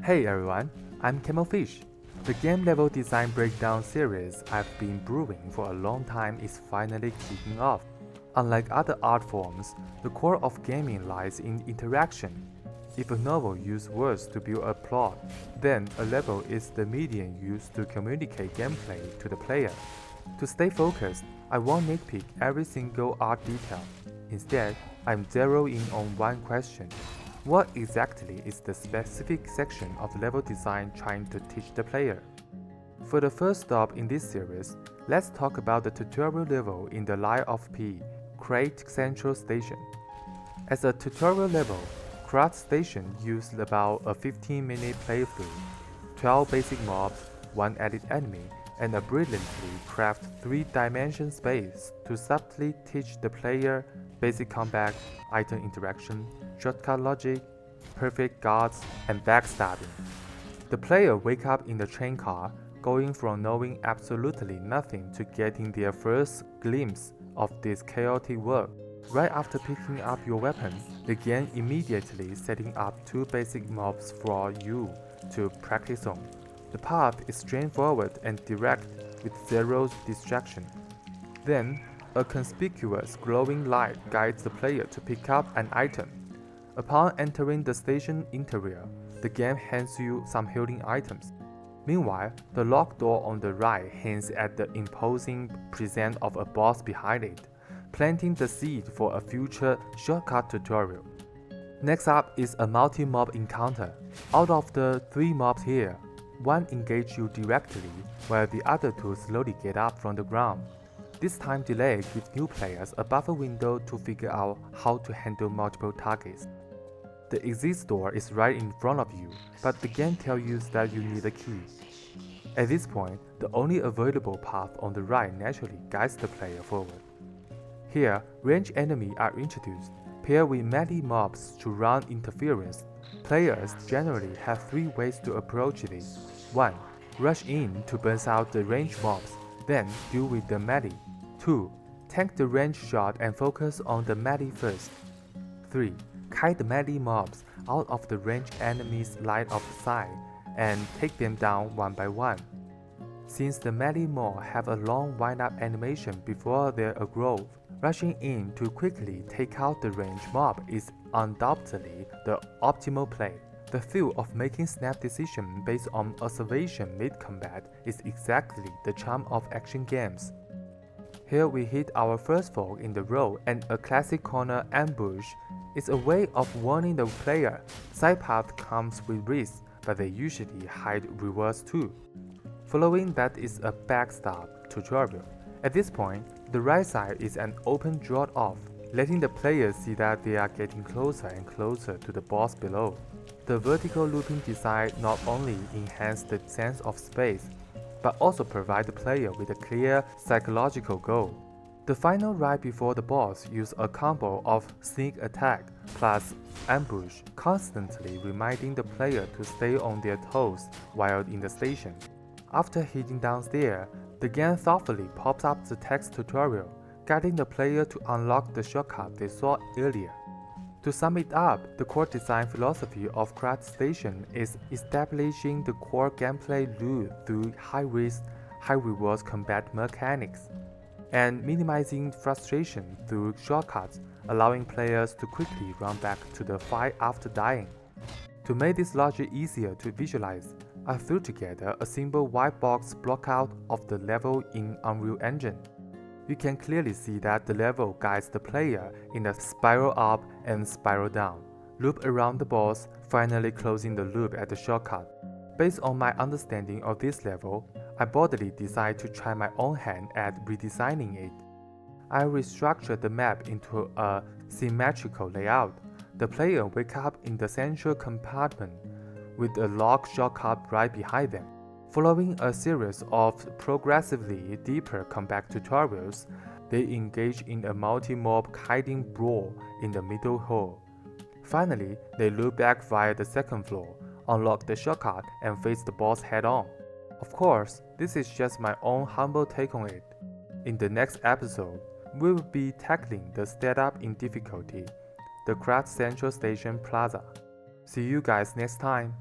Hey everyone, I'm Camelfish. The game level design breakdown series I've been brewing for a long time is finally kicking off. Unlike other art forms, the core of gaming lies in interaction. If a novel uses words to build a plot, then a level is the medium used to communicate gameplay to the player. To stay focused, I won't nitpick every single art detail. Instead, I'm zeroing in on one question. What exactly is the specific section of level design trying to teach the player? For the first stop in this series, let's talk about the tutorial level in the Light of P, Krat Central Station. As a tutorial level, Krat Station used about a 15-minute playthrough, 12 basic mobs, 1 edit enemy, and a brilliantly crafted 3-dimension space to subtly teach the player basic combat, item interaction, shortcut logic, perfect guards, and backstabbing. The player wakes up in the train car, going from knowing absolutely nothing to getting their first glimpse of this chaotic world. Right after picking up your weapon, the game immediately setting up 2 basic mobs for you to practice on. The path is straightforward and direct with 0 distraction. Then, a conspicuous glowing light guides the player to pick up an item. Upon entering the station interior, the game hands you some healing items. Meanwhile, the locked door on the right hints at the imposing presence of a boss behind it, planting the seed for a future shortcut tutorial. Next up is a multi-mob encounter. Out of the 3 mobs here, 1 engages you directly, while the other 2 slowly get up from the ground. This time delay gives new players a buffer window to figure out how to handle multiple targets. The exit door is right in front of you, but the game tells you that you need a key. At this point, the only available path on the right naturally guides the player forward. Here, ranged enemies are introduced, paired with melee mobs to run interference. Players generally have 3 ways to approach this. 1. Rush in to burn out the ranged mobs, then deal with the melee. 2. Tank the ranged shot and focus on the melee first. 3. Kite the melee mobs out of the ranged enemy's line of sight and take them down one by one. Since the melee mob have a long wind-up animation before their growth, rushing in to quickly take out the ranged mob is undoubtedly the optimal play. The thrill of making snap decisions based on observation mid-combat is exactly the charm of action games. Here we hit our first fork in the road, and a classic corner ambush is a way of warning the player. Side path comes with risks, but they usually hide rewards too. Following that is a backstab tutorial. At this point, the right side is an open drop-off, letting the player see that they are getting closer and closer to the boss below. The vertical looping design not only enhances the sense of space, but also provides the player with a clear psychological goal. The final ride before the boss uses a combo of sneak attack plus ambush, constantly reminding the player to stay on their toes while in the station. After heading downstairs, the game thoughtfully pops up the text tutorial, guiding the player to unlock the shortcut they saw earlier. To sum it up, the core design philosophy of Krat Station is establishing the core gameplay loop through high-risk, high-reward combat mechanics, and minimizing frustration through shortcuts, allowing players to quickly run back to the fight after dying. To make this logic easier to visualize, I threw together a simple white box blockout of the level in Unreal Engine. You can clearly see that the level guides the player in a spiral up and spiral down, loop around the boss, finally closing the loop at the shortcut. Based on my understanding of this level, I boldly decided to try my own hand at redesigning it. I restructured the map into a symmetrical layout. The player wakes up in the central compartment, with a locked shortcut right behind them. Following a series of progressively deeper combat tutorials, they engage in a multi-mob kiting brawl in the middle hall. Finally, they loop back via the second floor, unlock the shortcut, and face the boss head-on. Of course, this is just my own humble take on it. In the next episode, we will be tackling the step-up in difficulty, the Krat Central Station Plaza. See you guys next time.